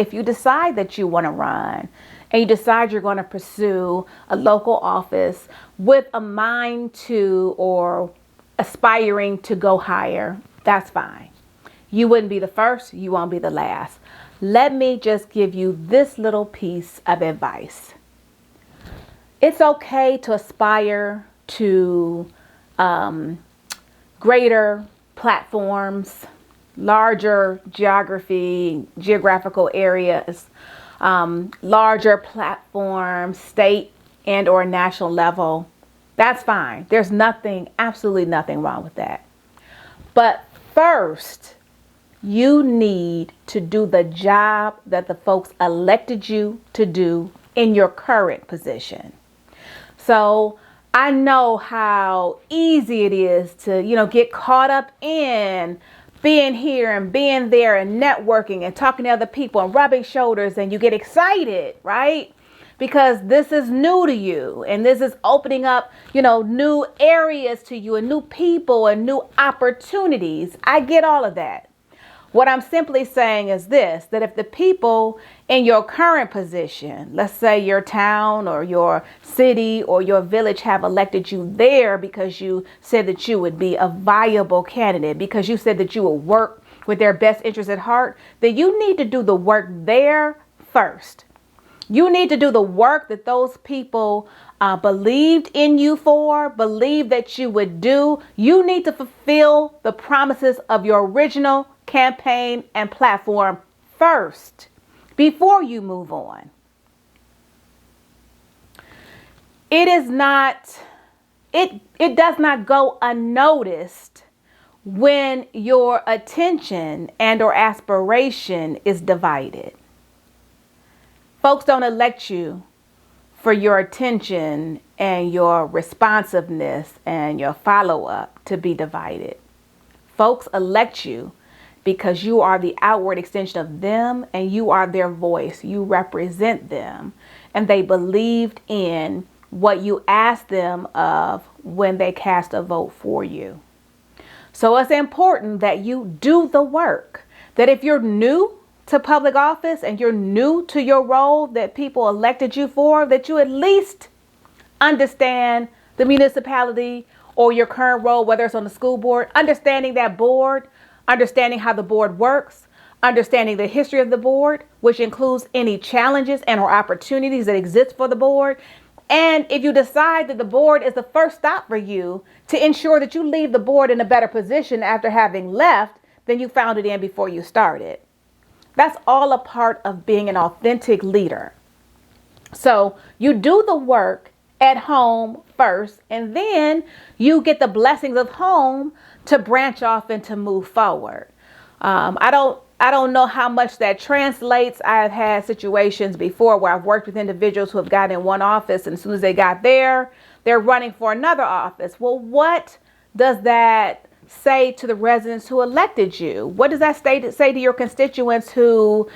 if you decide that you want to run and you decide you're going to pursue a local office with a mind to or aspiring to go higher, that's fine. You wouldn't be the first, you won't be the last. Let me just give you this little piece of advice. It's okay to aspire to greater platforms, larger geographical areas, larger platforms, state and or national level. That's fine. There's nothing, absolutely nothing wrong with that. But first, you need to do the job that the folks elected you to do in your current position. So I know how easy it is to, get caught up in being here and being there and networking and talking to other people and rubbing shoulders, and you get excited, right? Because this is new to you and this is opening up, new areas to you and new people and new opportunities. I get all of that. What I'm simply saying is this, that if the people in your current position, let's say your town or your city or your village have elected you there because you said that you would be a viable candidate, because you said that you will work with their best interests at heart, then you need to do the work there first. You need to do the work that those people believed in you for, believed that you would do. You need to fulfill the promises of your original campaign and platform first before you move on. It does not go unnoticed when your attention and or aspiration is divided. Folks don't elect you for your attention and your responsiveness and your follow-up to be divided. Folks elect you because you are the outward extension of them and you are their voice. You represent them and they believed in what you asked them of when they cast a vote for you. So it's important that you do the work, that if you're new to public office and you're new to your role that people elected you for, that you at least understand the municipality or your current role, whether it's on the school board, understanding that board, understanding how the board works, understanding the history of the board, which includes any challenges and or opportunities that exist for the board. And if you decide that the board is the first stop for you to ensure that you leave the board in a better position after having left than you found it in before you started. That's all a part of being an authentic leader. So you do the work at home first, and then you get the blessings of home to branch off and to move forward. I don't know how much that translates. I've had situations before where I've worked with individuals who have gotten in one office, and as soon as they got there, they're running for another office. Well, what does that say to the residents who elected you? What does that say to your constituents who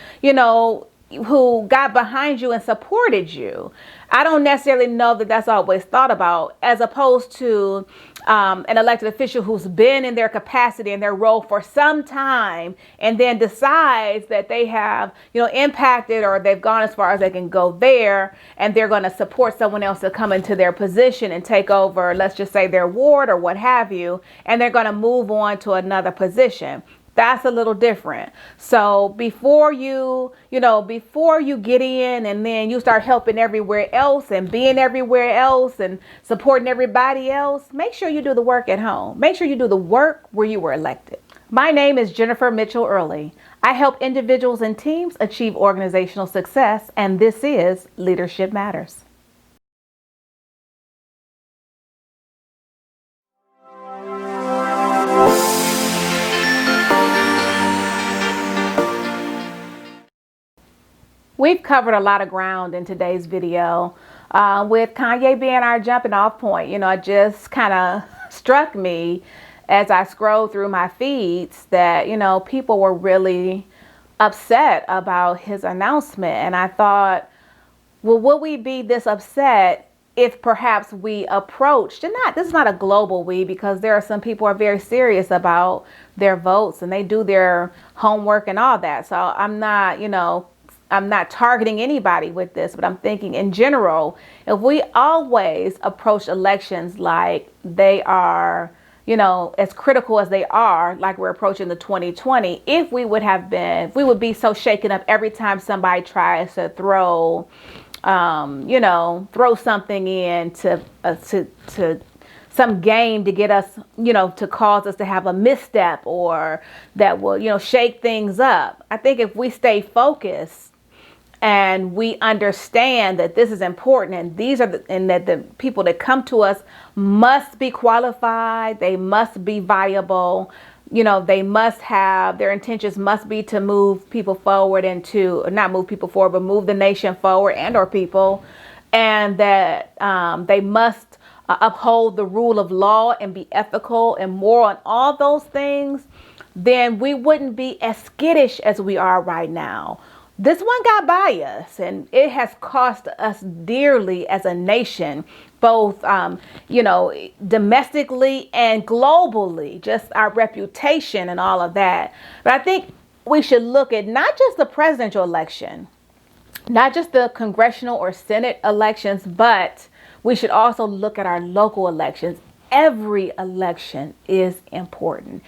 got behind you and supported you? I don't necessarily know that that's always thought about, as opposed to an elected official who's been in their capacity and their role for some time and then decides that they have, impacted or they've gone as far as they can go there, and they're going to support someone else to come into their position and take over, let's just say their ward or what have you, and they're going to move on to another position. That's a little different. So before you get in and then you start helping everywhere else and being everywhere else and supporting everybody else, make sure you do the work at home. Make sure you do the work where you were elected. My name is Jennifer Mitchell Earley. I help individuals and teams achieve organizational success, and this is Leadership Matters. We've covered a lot of ground in today's video, with Kanye being our jumping off point. It just kind of struck me as I scrolled through my feeds that, people were really upset about his announcement. And I thought, well, would we be this upset if perhaps we approached, and this is not a global we, because there are some people who are very serious about their votes and they do their homework and all that. So I'm not, I'm not targeting anybody with this, but I'm thinking in general, if we always approach elections like they are, as critical as they are, like we're approaching the 2020, if we would be so shaken up every time somebody tries to throw something in to some game to get us, to cause us to have a misstep or that will, shake things up. I think if we stay focused and we understand that this is important and that the people that come to us must be qualified, they must be viable, they must have, their intentions must be to move people forward not move people forward, but move the nation forward or people, and that they must uphold the rule of law and be ethical and moral and all those things, then we wouldn't be as skittish as we are right now. This one got by us, and it has cost us dearly as a nation, both, domestically and globally, just our reputation and all of that. But I think we should look at not just the presidential election, not just the congressional or Senate elections, but we should also look at our local elections. Every election is important.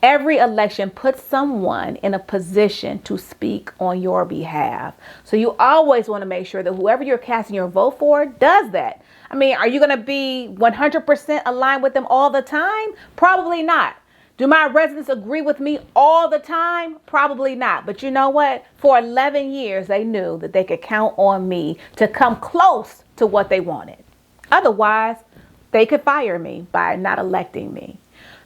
Every election puts someone in a position to speak on your behalf. So you always want to make sure that whoever you're casting your vote for does that. I mean, are you going to be 100% aligned with them all the time? Probably not. Do my residents agree with me all the time? Probably not. But you know what? For 11 years, they knew that they could count on me to come close to what they wanted. Otherwise, they could fire me by not electing me.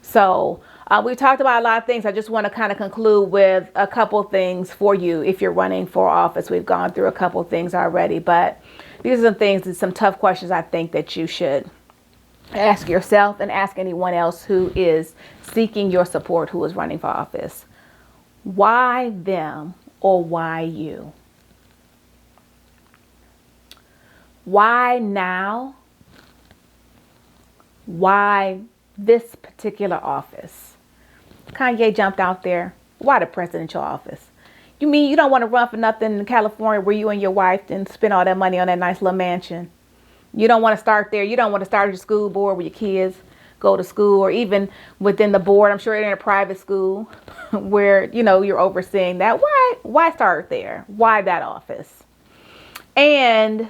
So we talked about a lot of things. I just want to kind of conclude with a couple things for you if you're running for office. We've gone through a couple things already, but these are some tough questions I think that you should ask yourself and ask anyone else who is seeking your support, who is running for office. Why them or why you? Why now? Why this particular office? Kanye jumped out there. Why the presidential office? You mean you don't want to run for nothing in California where you and your wife and spend all that money on that nice little mansion? You don't want to start there. You don't want to start at your school board where your kids go to school, or even within the board. I'm sure you're in a private school where, you're overseeing that. Why start there? Why that office? And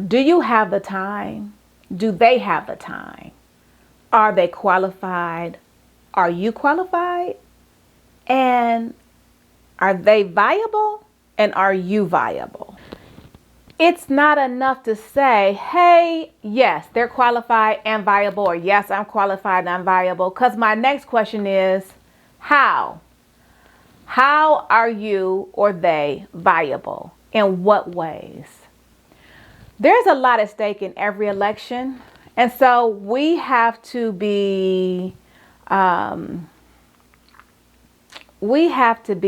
do you have the time? Do they have the time? Are they qualified? Are you qualified? And are they viable? And are you viable? It's not enough to say, hey, yes, they're qualified and viable, or yes, I'm qualified and I'm viable. Because my next question is, how? How are you or they viable? In what ways? There's a lot at stake in every election. And so we have to be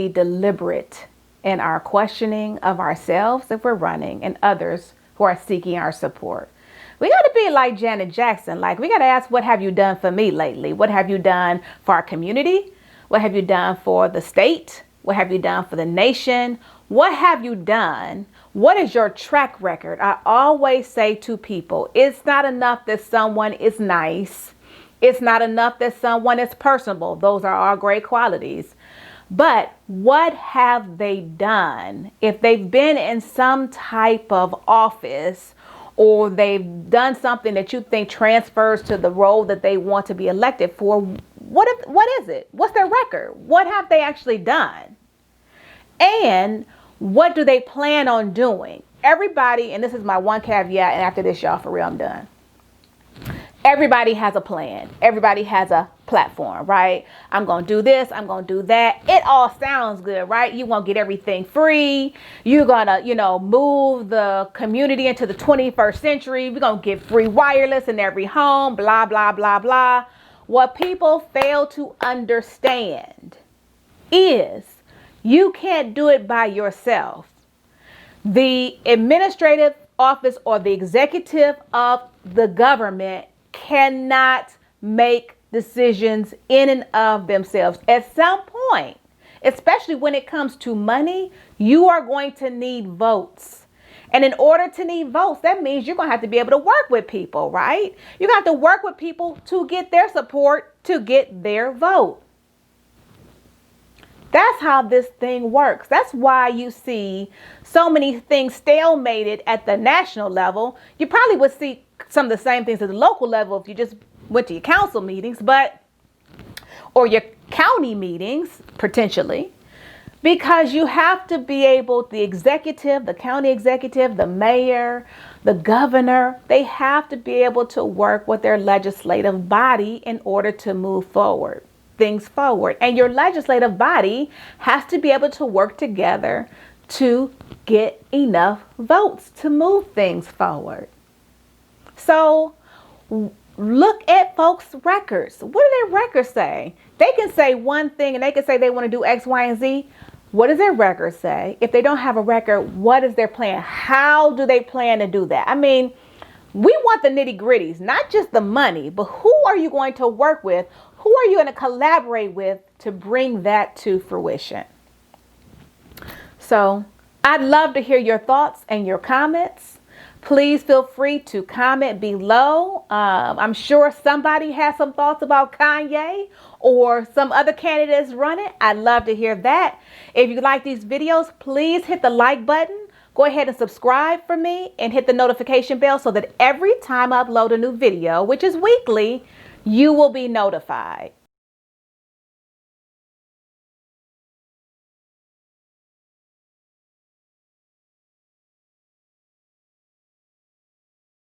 deliberate in our questioning of ourselves if we're running, and others who are seeking our support. We got to be like Janet Jackson. Like, we got to ask, what have you done for me lately? What have you done for our community? What have you done for the state? What have you done for the nation? What have you done? What is your track record? I always say to people, it's not enough that someone is nice. It's not enough that someone is personable. Those are all great qualities. But what have they done? If they've been in some type of office, or they've done something that you think transfers to the role that they want to be elected for, what is it? What's their record? What have they actually done? And what do they plan on doing? Everybody, and this is my one caveat, and after this, y'all, for real, I'm done. Everybody has a plan. Everybody has a platform, right? I'm going to do this. I'm going to do that. It all sounds good, right? You want to get everything free. You're going to, move the community into the 21st century. We're going to get free wireless in every home, blah, blah, blah, blah. What people fail to understand is you can't do it by yourself. The administrative office or the executive of the government cannot make decisions in and of themselves. At some point, especially when it comes to money, you are going to need votes. And in order to need votes, that means you're going to have to be able to work with people, right? You're going to have to work with people to get their support, to get their vote. That's how this thing works. That's why you see so many things stalemated at the national level. You probably would see some of the same things at the local level if you just went to your council meetings, or your county meetings, potentially, because you have to be able, the executive, the county executive, the mayor, the governor, they have to be able to work with their legislative body in order to move things forward. And your legislative body has to be able to work together to get enough votes to move things forward. So look at folks' records. What do their records say? They can say one thing and they can say they want to do X, Y, and Z. What does their record say? If they don't have a record, what is their plan? How do they plan to do that? I mean, we want the nitty gritties, not just the money, but who are you going to work with? Who are you going to collaborate with to bring that to fruition? So I'd love to hear your thoughts and your comments. Please feel free to comment below. I'm sure somebody has some thoughts about Kanye or some other candidates running. I'd love to hear that. If you like these videos, please hit the like button. Go ahead and subscribe for me and hit the notification bell so that every time I upload a new video, which is weekly, you will be notified.